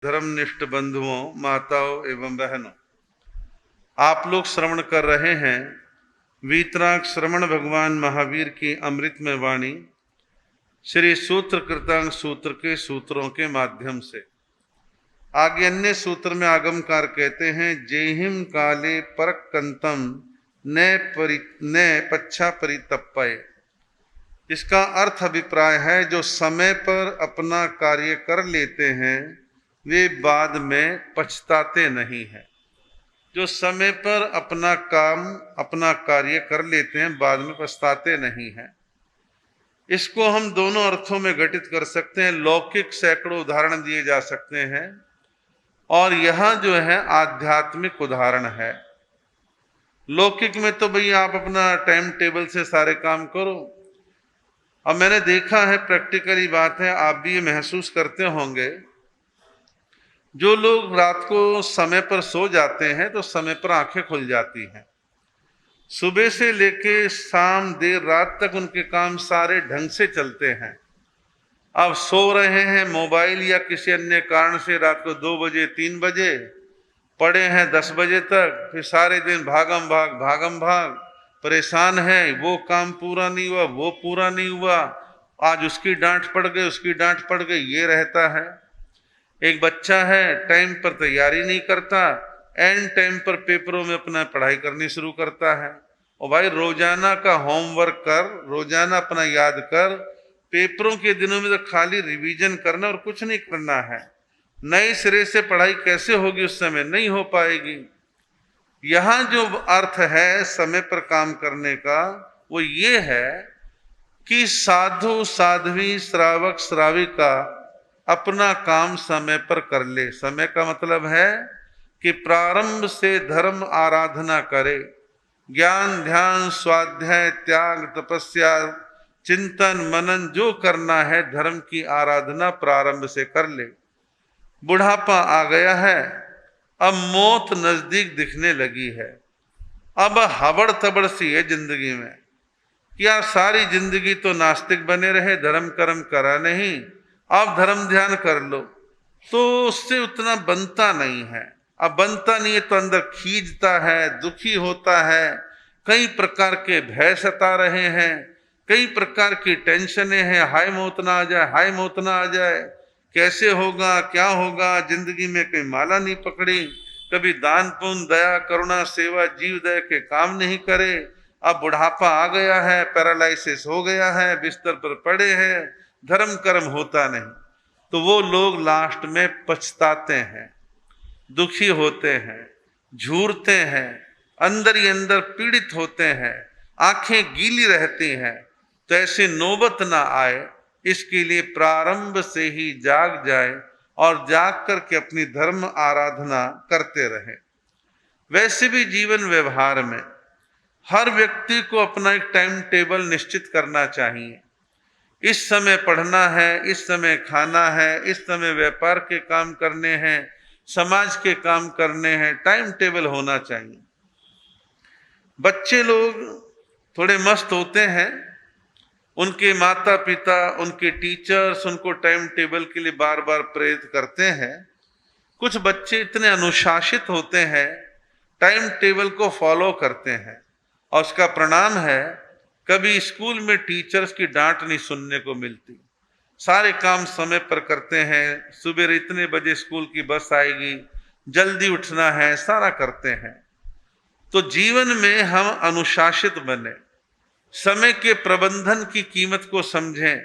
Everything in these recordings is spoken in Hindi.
धर्मनिष्ठ बंधुओं, माताओं एवं बहनों, आप लोग श्रवण कर रहे हैं वीतराग श्रवण भगवान महावीर की अमृतमय वाणी श्री सूत्र कृतांग सूत्र के सूत्रों के माध्यम से। आगे अन्य सूत्र में आगमकार कहते हैं, जेहिम काले परकंतम न पच्छा परितप्पय। इसका अर्थ अभिप्राय है, जो समय पर अपना कार्य कर लेते हैं वे बाद में पछताते नहीं हैं। जो समय पर अपना काम अपना कार्य कर लेते हैं बाद में पछताते नहीं हैं। इसको हम दोनों अर्थों में घटित कर सकते हैं। लौकिक सैकड़ों उदाहरण दिए जा सकते हैं और यहां जो है आध्यात्मिक उदाहरण है। लौकिक में तो भैया आप अपना टाइम टेबल से सारे काम करो। अब मैंने देखा है, प्रैक्टिकली बात है, आप भी ये महसूस करते होंगे, जो लोग रात को समय पर सो जाते हैं तो समय पर आंखें खुल जाती हैं। सुबह से लेके शाम देर रात तक उनके काम सारे ढंग से चलते हैं। अब सो रहे हैं, मोबाइल या किसी अन्य कारण से रात को 2 बजे 3 बजे पड़े हैं 10 बजे तक, फिर सारे दिन भागम भाग परेशान है। वो काम पूरा नहीं हुआ, वो पूरा नहीं हुआ, आज उसकी डांट पड़ गई, उसकी डांट पड़ गई, ये रहता है। एक बच्चा है, टाइम पर तैयारी नहीं करता, एंड टाइम पर पेपरों में अपना पढ़ाई करनी शुरू करता है। और भाई रोजाना का होमवर्क कर, रोजाना अपना याद कर। पेपरों के दिनों में तो खाली रिवीजन करना और कुछ नहीं करना है। नए सिरे से पढ़ाई कैसे होगी उस समय? नहीं हो पाएगी। यहां जो अर्थ है समय पर काम करने का, वो ये है कि साधु साध्वी श्रावक श्राविका अपना काम समय पर कर ले। समय का मतलब है कि प्रारंभ से धर्म आराधना करे, ज्ञान ध्यान स्वाध्याय त्याग तपस्या चिंतन मनन जो करना है धर्म की आराधना प्रारंभ से कर ले। बुढ़ापा आ गया है, अब मौत नजदीक दिखने लगी है, अब हबड़ तबड़ सी है जिंदगी में। क्या सारी जिंदगी तो नास्तिक बने रहे, धर्म कर्म करा नहीं, अब धर्म ध्यान कर लो, तो उससे उतना बनता नहीं है। अब बनता नहीं है तो अंदर खींचता है, दुखी होता है, कई प्रकार के भय सता रहे हैं, कई प्रकार की टेंशनें हैं, हाय मौत ना आ जाए, हाय मौत ना आ जाए, कैसे होगा, क्या होगा, जिंदगी में कहीं माला नहीं पकड़ी, कभी दान पुण्य दया करुणा सेवा जीव दया के काम नहीं करे। अब बुढ़ापा आ गया है, पैरालिसिस हो गया है, बिस्तर पर पड़े हैं, धर्म कर्म होता नहीं। तो वो लोग लास्ट में पछताते हैं, दुखी होते हैं, झूरते हैं, अंदर ही अंदर पीड़ित होते हैं, आंखें गीली रहती हैं। तो ऐसी नौबत ना आए, इसके लिए प्रारंभ से ही जाग जाए और जाग करके अपनी धर्म आराधना करते रहे। वैसे भी जीवन व्यवहार में हर व्यक्ति को अपना एक टाइम टेबल निश्चित करना चाहिए। इस समय पढ़ना है, इस समय खाना है, इस समय व्यापार के काम करने हैं, समाज के काम करने हैं, टाइम टेबल होना चाहिए। बच्चे लोग थोड़े मस्त होते हैं, उनके माता पिता उनके टीचर्स उनको टाइम टेबल के लिए बार बार प्रेरित करते हैं। कुछ बच्चे इतने अनुशासित होते हैं, टाइम टेबल को फॉलो करते हैं, और उसका परिणाम है कभी स्कूल में टीचर्स की डांट नहीं सुनने को मिलती। सारे काम समय पर करते हैं, सुबह इतने बजे स्कूल की बस आएगी, जल्दी उठना है, सारा करते हैं। तो जीवन में हम अनुशासित बने, समय के प्रबंधन की कीमत को समझें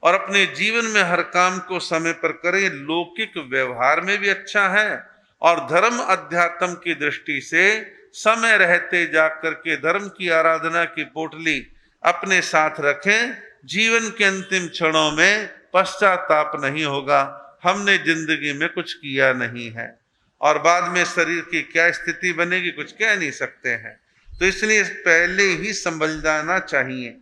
और अपने जीवन में हर काम को समय पर करें। लौकिक व्यवहार में भी अच्छा है और धर्म अध्यात्म की दृष्टि से समय रहते जाकर के धर्म की आराधना की पोटली अपने साथ रखें। जीवन के अंतिम क्षणों में पश्चाताप नहीं होगा, हमने जिंदगी में कुछ किया नहीं है, और बाद में शरीर की क्या स्थिति बनेगी कुछ कह नहीं सकते हैं। तो इसलिए पहले ही संभल जाना चाहिए।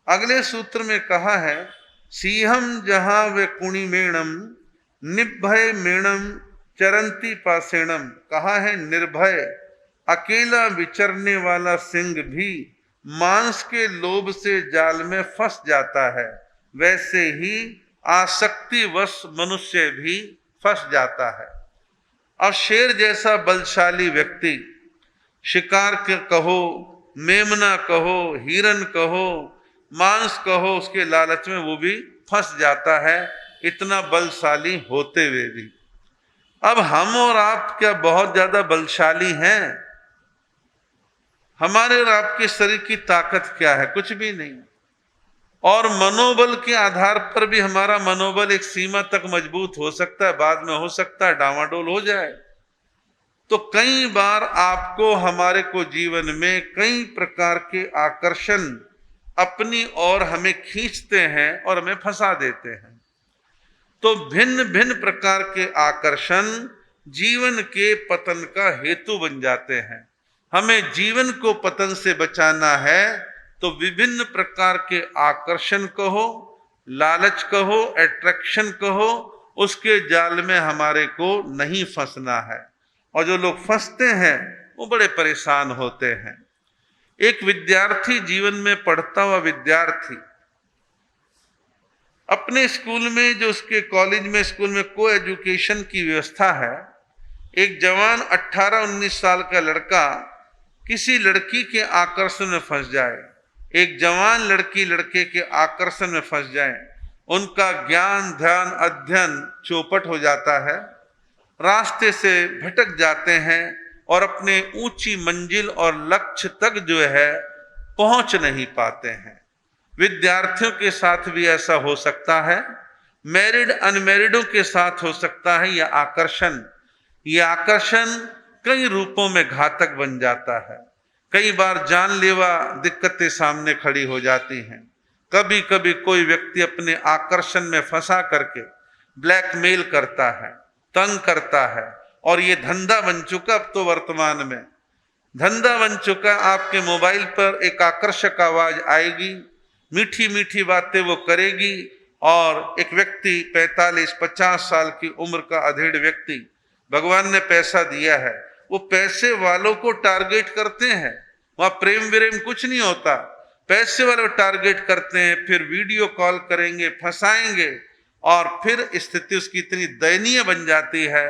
अगले सूत्र में कहा है, सिंहम जहां वे कुणी मेणम निर्भय मेणम चरंती पासेणम। कहा है निर्भय, अकेला विचरने वाला सिंह भी मांस के लोभ से जाल में फंस जाता है, वैसे ही आसक्तिवश मनुष्य भी फंस जाता है। अब शेर जैसा बलशाली व्यक्ति, शिकार के कहो, मेमना कहो, हिरन कहो, मांस कहो, उसके लालच में वो भी फंस जाता है, इतना बलशाली होते हुए भी। अब हम और आप क्या बहुत ज्यादा बलशाली हैं? हमारे और आपके शरीर की ताकत क्या है? कुछ भी नहीं। और मनोबल के आधार पर भी हमारा मनोबल एक सीमा तक मजबूत हो सकता है, बाद में हो सकता है डामाडोल हो जाए। तो कई बार आपको, हमारे को जीवन में कई प्रकार के आकर्षण अपनी ओर हमें खींचते हैं और हमें फंसा देते हैं। तो भिन्न भिन्न प्रकार के आकर्षण जीवन के पतन का हेतु बन जाते हैं। हमें जीवन को पतन से बचाना है तो विभिन्न प्रकार के आकर्षण कहो, लालच कहो, अट्रैक्शन कहो, उसके जाल में हमारे को नहीं फंसना है। और जो लोग फंसते हैं वो बड़े परेशान होते हैं। एक विद्यार्थी, जीवन में पढ़ता हुआ विद्यार्थी, अपने स्कूल में, जो उसके कॉलेज में, स्कूल में को एजुकेशन की व्यवस्था है, एक जवान 18-19 साल का लड़का किसी लड़की के आकर्षण में फंस जाए, एक जवान लड़की लड़के के आकर्षण में फंस जाए, उनका ज्ञान, ध्यान, अध्ययन चौपट हो जाता है, रास्ते से भटक जाते हैं और अपने ऊंची मंजिल और लक्ष्य तक जो है पहुंच नहीं पाते हैं। विद्यार्थियों के साथ भी ऐसा हो सकता है, मैरिड अनमैरिडों के साथ हो सकता है। यह आकर्षण कई रूपों में घातक बन जाता है। कई बार जानलेवा दिक्कतें सामने खड़ी हो जाती हैं। कभी कभी कोई व्यक्ति अपने आकर्षण में फंसा करके ब्लैकमेल करता है, तंग करता है, और ये धंधा बन चुका। अब तो वर्तमान में धंधा बन चुका। आपके मोबाइल पर एक आकर्षक आवाज आएगी, मीठी मीठी बातें वो करेगी, और एक व्यक्ति 45-50 साल की उम्र का अधेड़ व्यक्ति, भगवान ने पैसा दिया है, वो पैसे वालों को टारगेट करते हैं। वहां प्रेम विरेम कुछ नहीं होता, पैसे वाले टारगेट करते हैं, फिर वीडियो कॉल करेंगे, फंसाएंगे, और फिर स्थिति उसकी इतनी दयनीय बन जाती है।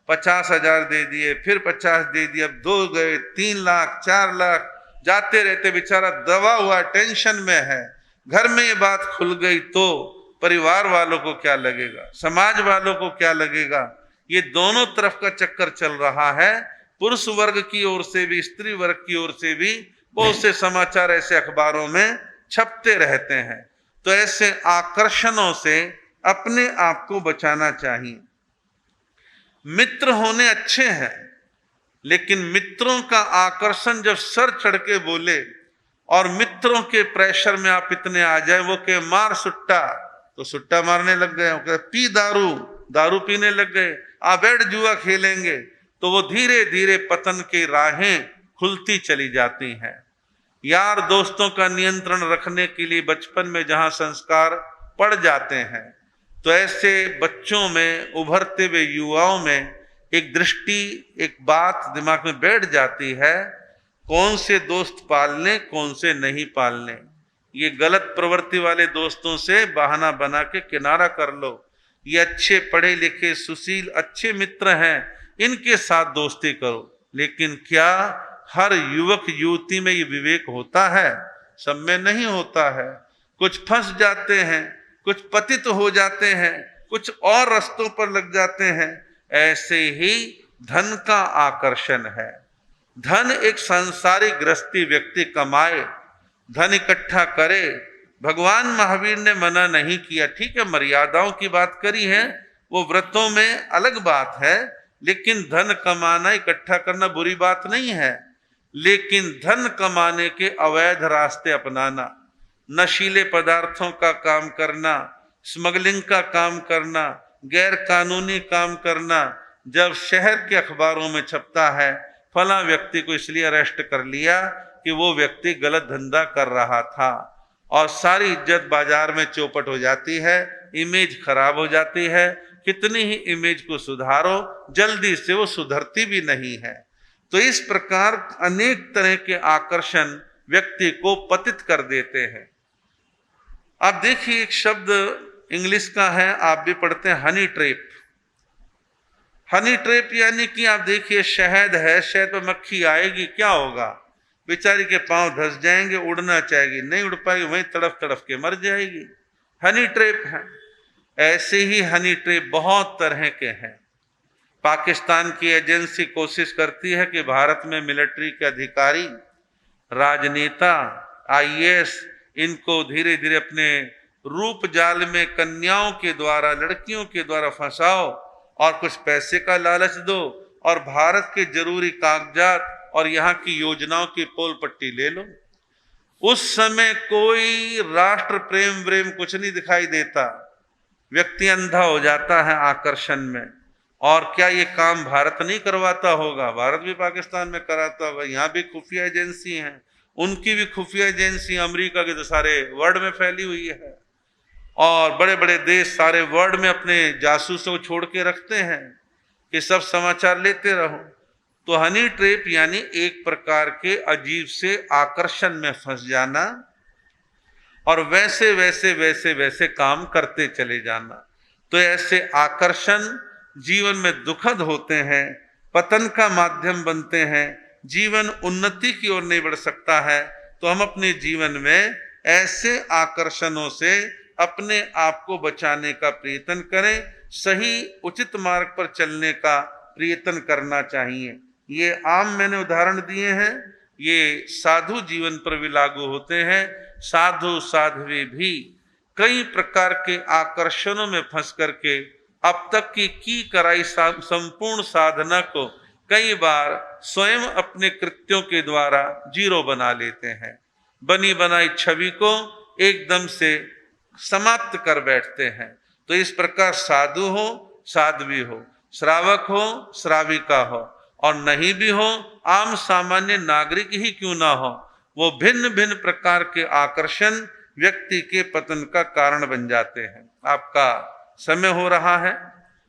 50,000 दे दिए, फिर 50 दे दिए, अब 2 गए, 3 लाख, 4 लाख, जाते रहते बेचारा दबा हुआ टेंशन में है। घर में ये बात खुल गई तो परिवार वालों को क्या लगेगा, समाज वालों को क्या लगेगा। ये दोनों तरफ का चक्कर चल रहा है। पुरुष वर्ग की ओर से भी, स्त्री वर्ग की ओर से भी बहुत से समाचार ऐसे अखबारों में छपते रहते हैं। तो ऐसे आकर्षणों से अपने आप को बचाना चाहिए। मित्र होने अच्छे हैं, लेकिन मित्रों का आकर्षण जब सर चढ़ के बोले और मित्रों के प्रेशर में आप इतने आ जाए, वो के मार सुट्टा, तो सुट्टा मारने लग गए, पी दारू, दारू पीने लग गए, आ बैठ जुआ खेलेंगे, तो वो धीरे धीरे पतन की राहें खुलती चली जाती हैं। यार दोस्तों का नियंत्रण रखने के लिए बचपन में जहां संस्कार पड़ जाते हैं, तो ऐसे बच्चों में, उभरते हुए युवाओं में एक दृष्टि, एक बात दिमाग में बैठ जाती है, कौन से दोस्त पालने, कौन से नहीं पालने। ये गलत प्रवृत्ति वाले दोस्तों से बहाना बना के किनारा कर लो। ये अच्छे पढ़े लिखे सुशील अच्छे मित्र हैं, इनके साथ दोस्ती करो। लेकिन क्या हर युवक युवती में ये विवेक होता है? सब में नहीं होता है। कुछ फंस जाते हैं, कुछ पतित हो जाते हैं, कुछ और रास्तों पर लग जाते हैं। ऐसे ही धन का आकर्षण है। धन एक सांसारिक गृहस्थी व्यक्ति कमाए, धन इकट्ठा करे, भगवान महावीर ने मना नहीं किया। ठीक है, मर्यादाओं की बात करी है, वो व्रतों में अलग बात है, लेकिन धन कमाना, इकट्ठा करना बुरी बात नहीं है। लेकिन धन कमाने के अवैध रास्ते अपनाना, नशीले पदार्थों का काम करना, स्मगलिंग का काम करना, गैर कानूनी काम करना, जब शहर के अखबारों में छपता है फला व्यक्ति को इसलिए अरेस्ट कर लिया कि वो व्यक्ति गलत धंधा कर रहा था, और सारी इज्जत बाजार में चौपट हो जाती है, इमेज खराब हो जाती है। कितनी ही इमेज को सुधारो, जल्दी से वो सुधरती भी नहीं है। तो इस प्रकार अनेक तरह के आकर्षण व्यक्ति को पतित कर देते हैं। आप देखिए, एक शब्द इंग्लिश का है, आप भी पढ़ते हैं, हनी ट्रैप। हनी ट्रैप यानी कि आप देखिए शहद है, शहद पर मक्खी आएगी, क्या होगा, बेचारी के पांव धस जाएंगे, उड़ना चाहेगी, नहीं उड़ पाएगी, वहीं तड़फ तड़फ के मर जाएगी। हनी ट्रैप है। ऐसे ही हनी ट्रैप बहुत तरह के हैं। पाकिस्तान की एजेंसी कोशिश करती है कि भारत में मिलिट्री के अधिकारी, राजनेता, आईएएस, इनको धीरे धीरे अपने रूप जाल में कन्याओं के द्वारा, लड़कियों के द्वारा फंसाओ और कुछ पैसे का लालच दो और भारत के जरूरी कागजात और यहाँ की योजनाओं की पोल पट्टी ले लो। उस समय कोई राष्ट्र प्रेम व्रेम कुछ नहीं दिखाई देता, व्यक्ति अंधा हो जाता है आकर्षण में। और क्या ये काम भारत नहीं करवाता होगा? भारत भी पाकिस्तान में कराता होगा। यहाँ भी खुफिया एजेंसी हैं, उनकी भी खुफिया एजेंसी अमेरिका के तो सारे वर्ल्ड में फैली हुई है, और बड़े बड़े देश सारे वर्ल्ड में अपने जासूसों को छोड़ के रखते हैं कि सब समाचार लेते रहो। तो हनी ट्रैप यानी एक प्रकार के अजीब से आकर्षण में फंस जाना और वैसे वैसे वैसे वैसे काम करते चले जाना। तो ऐसे आकर्षण जीवन में दुखद होते हैं, पतन का माध्यम बनते हैं, जीवन उन्नति की ओर नहीं बढ़ सकता है। तो हम अपने जीवन में ऐसे आकर्षणों से अपने आप को बचाने का प्रयत्न करें, सही उचित मार्ग पर चलने का प्रयत्न करना चाहिए। ये आम मैंने उदाहरण दिए हैं, ये साधु जीवन पर भी लागू होते हैं। साधु साध्वी भी कई प्रकार के आकर्षणों में फंस करके अब तक की कराई संपूर्ण साधना को कई बार स्वयं अपने कृत्यों के द्वारा जीरो बना लेते हैं। बनी बनाई छवि को एकदम से समाप्त कर बैठते हैं। तो इस प्रकार साधु हो, साध्वी हो, श्रावक हो, श्राविका हो, और नहीं भी हो, आम सामान्य नागरिक ही क्यों ना हो, वो भिन्न भिन्न प्रकार के आकर्षण व्यक्ति के पतन का कारण बन जाते हैं। आपका समय हो रहा है।